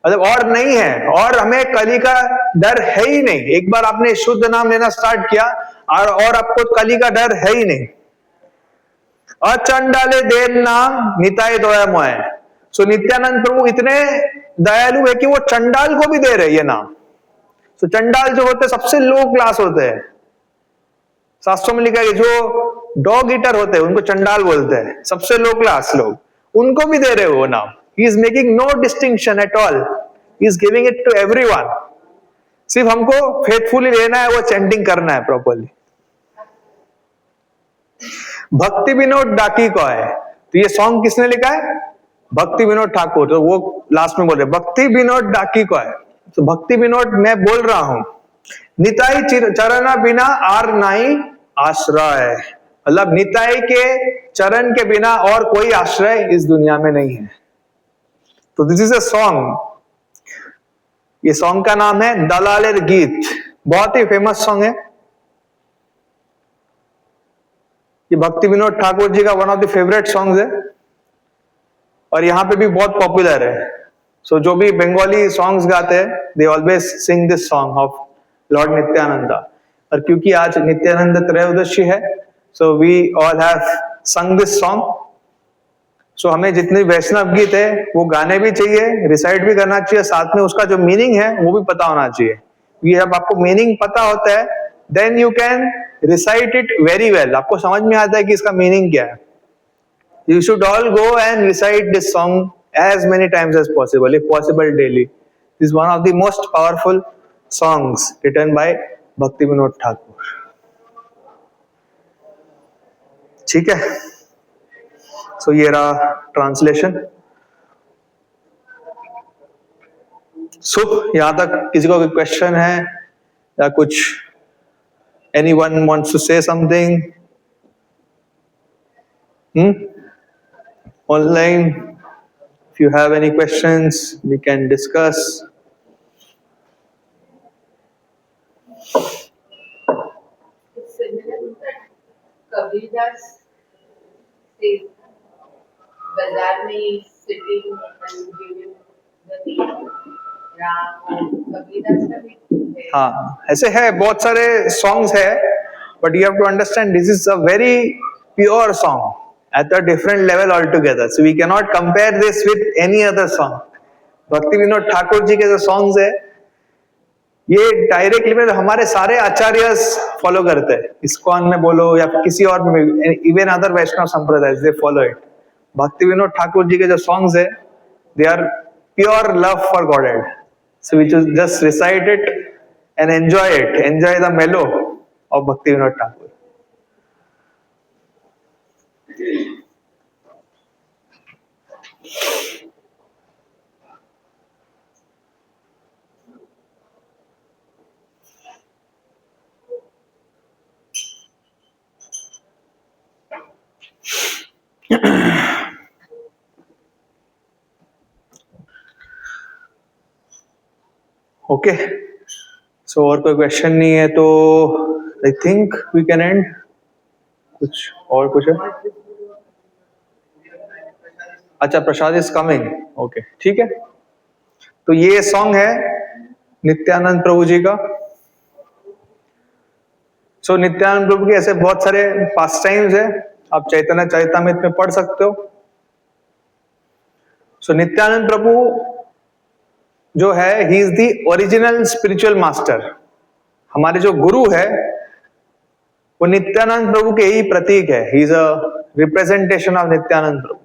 मतलब और नहीं है, और हमें कली का डर है ही नहीं। एक बार आपने शुद्ध नाम लेना स्टार्ट किया और आपको कली का डर है ही नहीं। अचंडाले देव नाम निताय दयामय, सो नित्यानंद प्रभु इतने दयालु है कि वो चंडाल को भी दे रहे ये नाम। सो चंडाल जो होते हैं सबसे लो क्लास होते हैं, शास्त्रों में लिखा है जो डॉग ईटर होते हैं उनको चंडाल बोलते हैं, सबसे लो क्लास लोग, उनको भी दे रहे हो वो नाम। He is making no distinction at all, he is giving it to everyone. सिर्फ हमको फेथफुली लेना है, वो चैंटिंग करना है प्रॉपर्ली। भक्ति विनोद डाकी को है, तो ये सॉन्ग किसने लिखा है? भक्ति विनोद ठाकुर। तो वो लास्ट में बोल रहे भक्ति विनोद डाकी को है, तो भक्ति विनोद मैं बोल रहा हूं। निताई चरण बिना आर नाई आश्रय, मतलब निताई के चरण के बिना और कोई आश्रय इस दुनिया में नहीं है। तो दिस इज अ सॉन्ग, ये सॉन्ग का नाम है दलालेर गीत, बहुत ही फेमस सॉन्ग है। ये भक्ति विनोद ठाकुर जी का one of the favourite songs है और यहाँ पे भी बहुत पॉपुलर है। सो जो भी बंगाली सॉन्ग्स गाते हैं they always sing this song of lord Nityananda. और क्योंकि आज नित्यानंद त्रयोदशी है, so we all have sung this song. So हमें जितने वैष्णव गीत है वो गाने भी चाहिए, रिसाइट भी करना चाहिए, साथ में उसका जो मीनिंग है वो भी पता होना चाहिए। ये जब आपको मीनिंग पता होता है then you can recite it very well, आपको समझ में आता है कि इसका मीनिंग क्या है। You should all go and recite this song as many times as possible, if possible daily. This is one of the most powerful songs written by Bhakti Vinod Thakur. ठीक है, so ये रहा translation. So यहाँ तक किसी को कोई question है या कुछ, anyone wants to say something? Online, if you have any questions we can discuss. It's similar to that Kabirdas says, Bazar mein sitting and giving the name Ram, Kabirdas का भी है। हाँ, ऐसे है बहुत सारे सॉन्ग्स है, but you have to understand this is a very pure song at a different level altogether, so we cannot compare this with any other song. भक्ति विनोद ठाकुर जी के जो सॉन्ग्स है ये डायरेक्टली में हमारे सारे आचार्यस फॉलो करते हैं, इस्कॉन में बोलो या किसी और में, इवन अदर वैष्णव संप्रदाय दे फॉलो इट। भक्ति विनोद ठाकुर जी के जो सॉन्ग्स है they are pure love for God, so we just recite it and enjoy it, enjoy the mellow of Bhakti Vinod Thakur. Okay, सो और कोई क्वेश्चन नहीं है तो I think we can end. कुछ और कुछ है? अच्छा, प्रसाद इज कमिंग, ओके ठीक है। तो ये सॉन्ग है नित्यानंद प्रभु जी का। सो नित्यानंद प्रभु के ऐसे बहुत सारे पास टाइम्स है, आप चैतन्य चरितामृत में पढ़ सकते हो। सो नित्यानंद प्रभु जो है he is the original spiritual master. हमारे जो गुरु है वो नित्यानंद प्रभु के ही प्रतीक है, he is a representation of Nityananda Prabhu.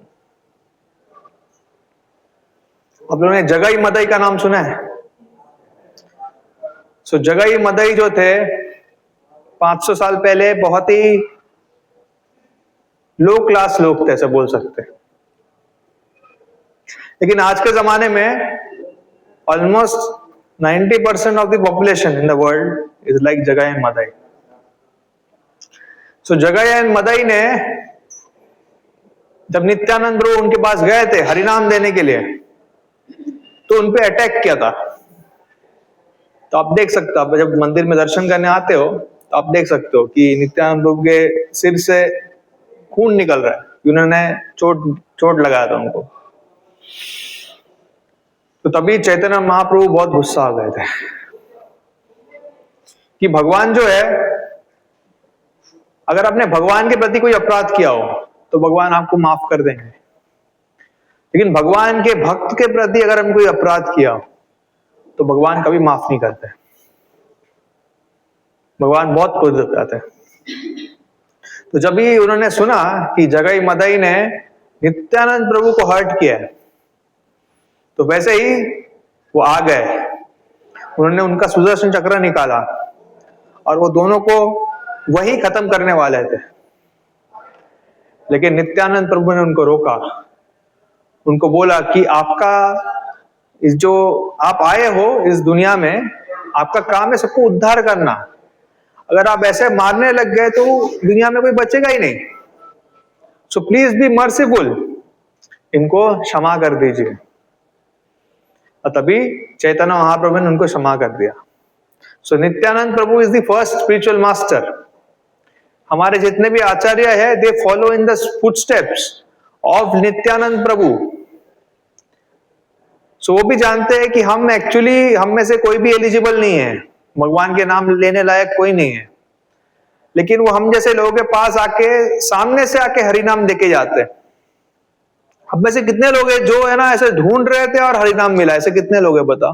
आप लोगों ने जगाई मदई का नाम सुना है? सो जगाई मदई जो थे 500 साल पहले बहुत ही लो क्लास लोग थे, ऐसे बोल सकते हैं। लेकिन आज के जमाने में almost 90% of the population in the world is like जगाई एंड मदाई। सो जगाई एंड मदाई ने जब नित्यानंद प्रभु उनके पास गए थे हरिनाम देने के लिए, तो उनपे अटैक किया था। तो आप देख सकते हो, आप जब मंदिर में दर्शन करने आते हो तो आप देख सकते हो कि नित्यानंद प्रभु के सिर से खून निकल रहा है, उन्होंने चोट लगाया था उनको। तो तभी चैतन्य महाप्रभु बहुत गुस्सा आ गए थे कि भगवान जो है, अगर आपने भगवान के प्रति कोई अपराध किया हो तो भगवान आपको माफ कर देंगे, लेकिन भगवान के भक्त के प्रति अगर हम कोई अपराध किया हो तो भगवान कभी माफ नहीं करते। भगवान बहुत क्रोधित हो जाते हैं। तो जब भी उन्होंने सुना कि जगाई मदाई ने नित्यानंद प्रभु को हर्ट किया है, तो वैसे ही वो आ गए, उन्होंने उनका सुदर्शन चक्र निकाला और वो दोनों को वही खत्म करने वाले थे। लेकिन नित्यानंद प्रभु ने उनको रोका, उनको बोला कि आपका इस जो आप आए हो इस दुनिया में, आपका काम है सबको उद्धार करना। अगर आप ऐसे मारने लग गए तो दुनिया में कोई बचेगा ही नहीं। सो प्लीज बी मर्सीफुल, इनको क्षमा कर दीजिए। और तभी चैतन्य महाप्रभु ने उनको क्षमा कर दिया। So Nityananda Prabhu is the first spiritual master. हमारे जितने भी आचार्य है, they follow in the footsteps of Nityananda Prabhu. So वो भी जानते हैं कि हम एक्चुअली, हम में से कोई भी एलिजिबल नहीं है, भगवान के नाम लेने लायक कोई नहीं है, लेकिन वो हम जैसे लोगों के पास आके, सामने से आके हरिनाम देके जाते हैं। हम में से कितने लोग हैं जो है ना ऐसे ढूंढ रहे थे और हरिनाम मिला? ऐसे कितने लोग हैं बता?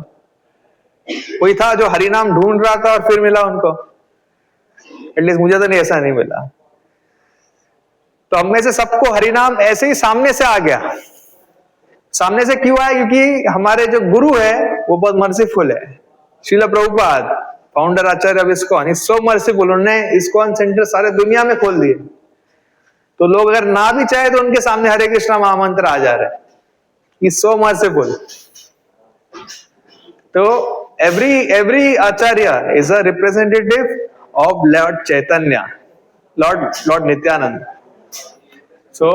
कोई था जो हरिनाम ढूंढ रहा था और फिर मिला उनको? एटलीस्ट मुझे तो नहीं, ऐसा नहीं मिला। तो हम में से सबको हरिनाम ऐसे ही सामने से आ गया। सामने से क्यों आया? क्योंकि हमारे जो गुरु है वो बहुत मर्सीफुल है। Srila Prabhupada, founder Acharya of ISKCON, is so merciful. उन्होंने इस्कॉन सेंटर सारे दुनिया में खोल दिए, तो लोग अगर ना भी चाहे तो उनके सामने हरे कृष्णा महामंत्र आ जा रहा है। Is so merciful. तो every acharya is a representative of lord Chaitanya, lord Nityananda. So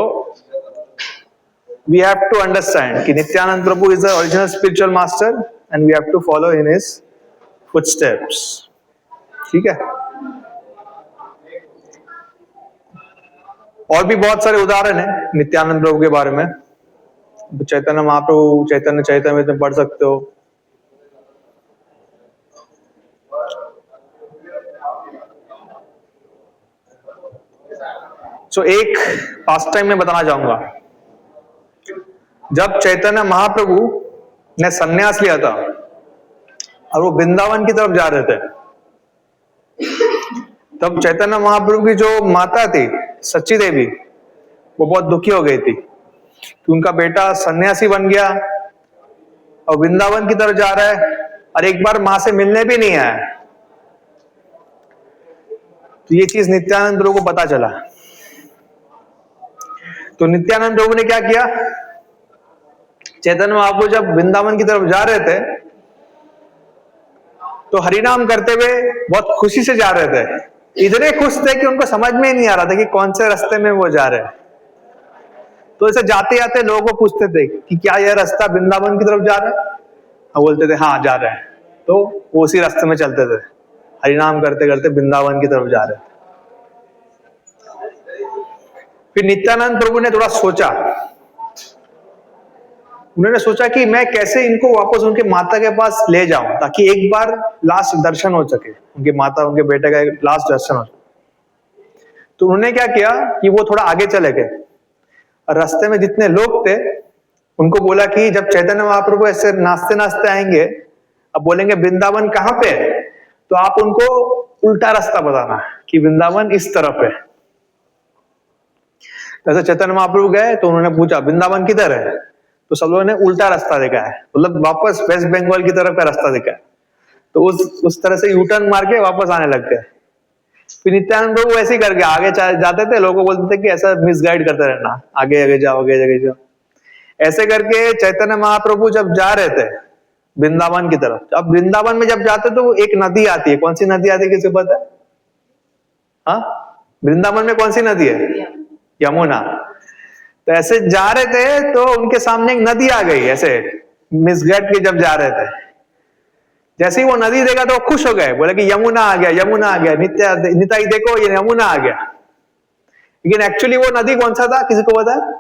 we have to understand कि नित्यानंद प्रभु is the original spiritual master and we have to follow in his footsteps। ठीक है? और भी बहुत सारे उदाहरण हैं नित्यानंद प्रभु के बारे में। चैतन्य महाप्रभु चैतन्य चैतन्य में पढ़ सकते हो। सो एक पास्ट टाइम में बताना चाहूंगा। जब चैतन्य महाप्रभु ने संन्यास लिया था और वो वृंदावन की तरफ जा रहे थे, तब चैतन्य महाप्रभु की जो माता थी सच्ची देवी, वो बहुत दुखी हो गई थी कि उनका बेटा सन्यासी बन गया और वृंदावन की तरफ जा रहा है और एक बार मां से मिलने भी नहीं आया। तो ये चीज नित्यानंद प्रभु को पता चला। तो नित्यानंद प्रभु ने क्या किया? चैतन्य महाप्रभु जब वृंदावन की तरफ जा रहे थे तो हरिनाम करते हुए बहुत खुशी से जा रहे थे। इतने खुश थे कि उनको समझ में ही नहीं आ रहा था कि कौन से रास्ते में वो जा रहे हैं। तो ऐसे जाते जाते लोगों को पूछते थे कि क्या यह रास्ता वृंदावन की तरफ जा रहा है? वो बोलते थे हाँ जा रहे हैं। तो वो उसी रास्ते में चलते थे, हरिनाम करते करते वृंदावन की तरफ जा रहे थे। फिर नित्यानंद प्रभु ने थोड़ा सोचा, उन्होंने सोचा कि मैं कैसे इनको वापस उनके माता के पास ले जाऊं ताकि एक बार लास्ट दर्शन हो सके, उनके माता उनके बेटे का एक लास्ट दर्शन हो सके। तो उन्होंने क्या किया कि वो थोड़ा आगे चले गए और रास्ते में जितने लोग थे उनको बोला कि जब चैतन्य महाप्रभु ऐसे नाचते नाचते आएंगे, अब बोलेंगे वृंदावन कहाँ पे है, तो आप उनको उल्टा रास्ता बताना कि वृंदावन इस तरफ है। जैसे चैतन्य महाप्रभु गए तो उन्होंने पूछा वृंदावन किधर है, तो सब लोगों ने उल्टा रास्ता देखा है, मतलब वापस वेस्ट बंगाल की तरफ का रास्ता देखा है। तो उस तरह से यूटर्न मार के वापस आने लग गए। फिर नित्यानंद प्रभु ऐसे ही करके आगे जाते थे, लोगों को बोलते थे कि ऐसा मिसगाइड करते रहना, आगे आगे जाओ, आगे आगे जाओ। ऐसे करके चैतन्य महाप्रभु जब जा रहे थे वृंदावन की तरफ, अब वृंदावन में जब जाते तो एक नदी आती है। कौन सी नदी आती है, किसी को पता है? हाँ, वृंदावन में कौन सी नदी है? यमुना। तो ऐसे जा रहे थे तो उनके सामने एक नदी आ गई, ऐसे मिसगाइड के जब जा रहे थे। जैसे ही वो नदी देखा तो वो खुश हो गए, बोले कि यमुना आ गया, यमुना आ गया, निताई देखो ये यमुना आ गया। लेकिन एक्चुअली वो नदी कौन सा था, किसी को पता है?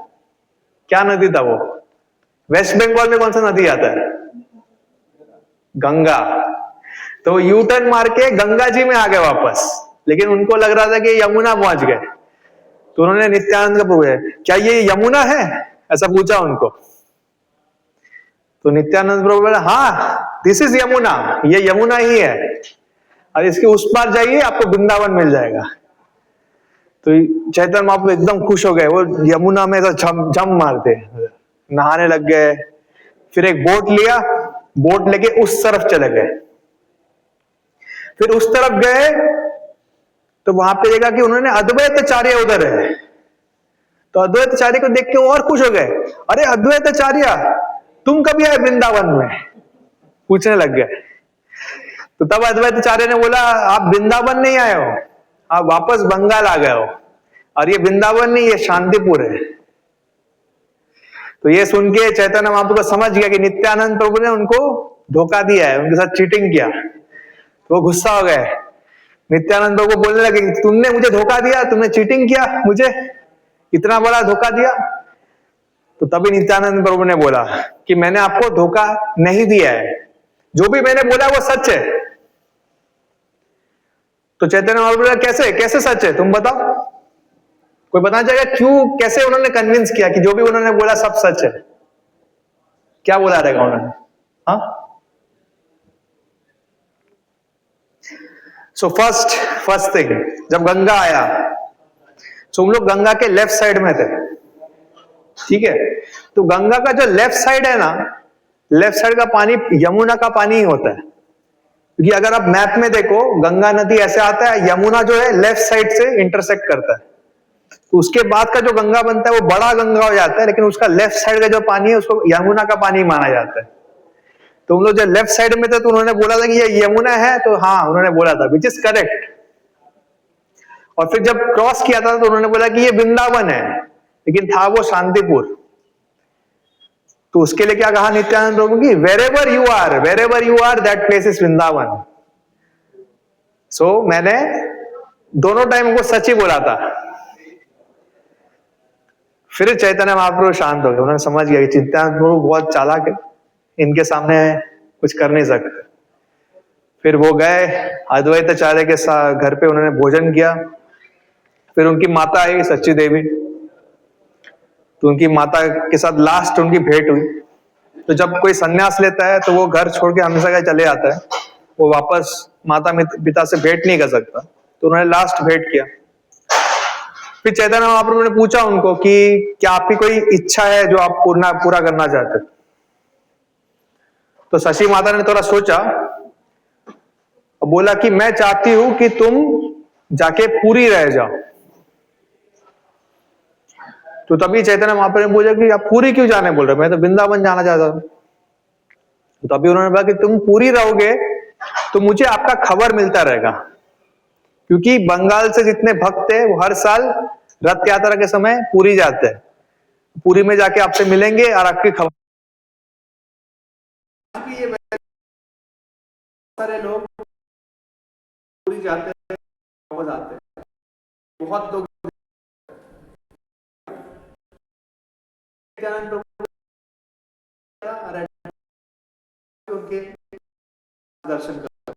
क्या नदी था वो? वेस्ट बंगाल में कौन सा नदी आता है? गंगा। तो यू टर्न मार के गंगा जी में आ गए वापस, लेकिन उनको लग रहा था कि यमुना पहुंच गए। तो उन्होंने नित्यानंद को पूछा, क्या ये यमुना है, ऐसा पूछा उनको। तो नित्यानंद प्रभु बोला, हाँ दिस इज यमुना, ये यमुना ही है, और इसके उस पार जाइए आपको वृंदावन मिल जाएगा। तो चैतन्य महाप्रभु एकदम खुश हो गए, वो यमुना में तो झम मारते, नहाने लग गए। फिर एक बोट लिया, बोट लेके उस तरफ चले गए। फिर उस तरफ गए तो वहां पे देखा कि उन्होंने अद्वैताचार्य उधर है। तो अद्वैताचार्य को देख के वो और खुश हो गए, अरे अद्वैताचार्य तुम कभी आए वृंदावन में, पूछने लग गए। तो तब अद्वैताचार्य ने बोला, आप वृंदावन नहीं आए हो, आप वापस बंगाल आ गए हो, और ये वृंदावन नहीं, ये शांतिपुर है। तो ये सुन के चैतन्य महाप्रभु को समझ गया कि नित्यानंद प्रभु ने उनको धोखा दिया है, उनके साथ चीटिंग किया। तो वो गुस्सा हो गए, नित्यानंद प्रभु को बोलने लगे, तुमने मुझे धोखा दिया, तुमने चीटिंग किया, मुझे इतना बड़ा धोखा दिया। तो तभी नित्यानंद प्रभु ने बोला कि मैंने आपको धोखा नहीं दिया है, जो भी मैंने बोला वो सच है। तो चैतन्य महाप्रभु बोला, कैसे कैसे सच है, तुम बताओ। कोई बताना चाहेगा क्यों, कैसे उन्होंने कन्विंस किया कि जो भी उन्होंने बोला सब सच है? क्या बोला रहेगा उन्होंने? हाँ, सो फर्स्ट थिंग, जब गंगा आया तो हम लोग गंगा के लेफ्ट साइड में थे, ठीक है। तो गंगा का जो लेफ्ट साइड है ना, लेफ्ट साइड का पानी यमुना का पानी ही होता है। क्योंकि अगर आप मैप में देखो, गंगा नदी ऐसे आता है, यमुना जो है लेफ्ट साइड से इंटरसेक्ट करता है। तो उसके बाद का जो गंगा बनता है वो बड़ा गंगा हो जाता है, लेकिन उसका लेफ्ट साइड का जो पानी है उसको यमुना का पानी माना जाता है। तो उन लोग जब लेफ्ट साइड में थे तो उन्होंने बोला था कि ये यमुना है, तो हाँ उन्होंने बोला था, विच इज करेक्ट। और फिर जब क्रॉस किया था तो उन्होंने बोला कि ये वृंदावन है, लेकिन था वो शांतिपुर। तो उसके लिए क्या कहा नित्यानंद प्रभु की, wherever you are that place is Vrindavan. So मैंने दोनों टाइम को सच ही बोला था। फिर चैतन्य महाप्रभु शांत हो गए, उन्होंने समझ गया कि नित्यानंद प्रभु बहुत चालाक है, इनके सामने कुछ कर नहीं सकते। फिर वो गए अद्वैताचार्य के साथ घर पे, उन्होंने भोजन किया। फिर उनकी माता आई सच्ची देवी, तो उनकी माता के साथ लास्ट उनकी भेंट हुई। तो जब कोई संन्यास लेता है तो वो घर छोड़ के हमेशा का चले आता है, वो वापस माता पिता से भेंट नहीं कर सकता। तो उन्होंने लास्ट भेंट किया। फिर चैतन्य महाप्रभु ने पूछा उनको कि क्या आपकी कोई इच्छा है जो आप पूरा करना चाहते? तो शशि माता ने थोड़ा सोचा और बोला कि मैं चाहती हूं कि तुम जाके पूरी रह जाओ। तो तभी चैतन्य महाप्रभु ने पूछा कि आप पूरी क्यों जाने बोल रहे, मैं तो वृंदावन जाना चाहता हूं। तो तभी उन्होंने बोला कि तुम पूरी रहोगे तो मुझे आपका खबर मिलता रहेगा, क्योंकि बंगाल से जितने भक्त है वो हर साल रथ यात्रा के समय पूरी जाते हैं, पूरी में जाके आपसे मिलेंगे और आपकी खबर। ये सारे लोग पूरी जाते हैं, वापस आते हैं, बहुत लोग उनके दर्शन कर।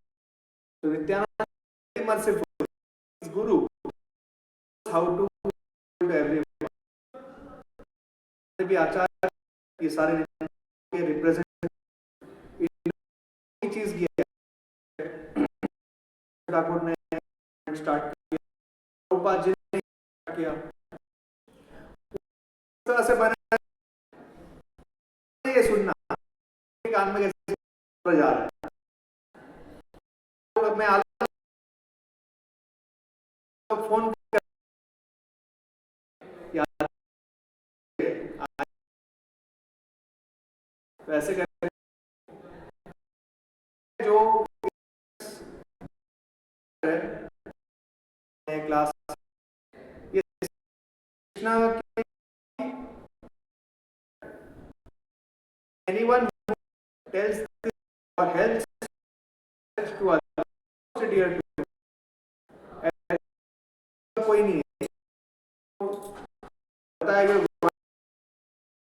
तो Nityanand merciful Guru, how to everyone, भी आचार्य ये सारे रिप्रेजेंट चीज किया। ठाकुर ने स्टार्ट किया, प्रभुपाद जी ने किया, इस तरह से बना। ये सुनना कान में कैसे जा रहा है, मैं फोन वैसे करते जो क्लास ये Krishna anyone who tells this or helps to others dear to कोई नहीं है पता है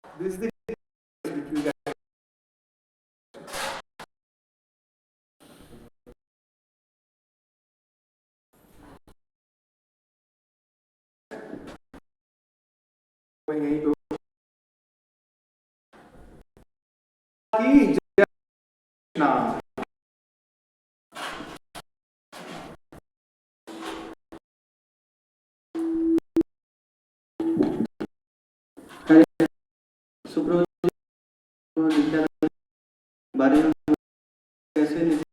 this is the difference between that यही तो की नाम सुब्रत बारे में कैसे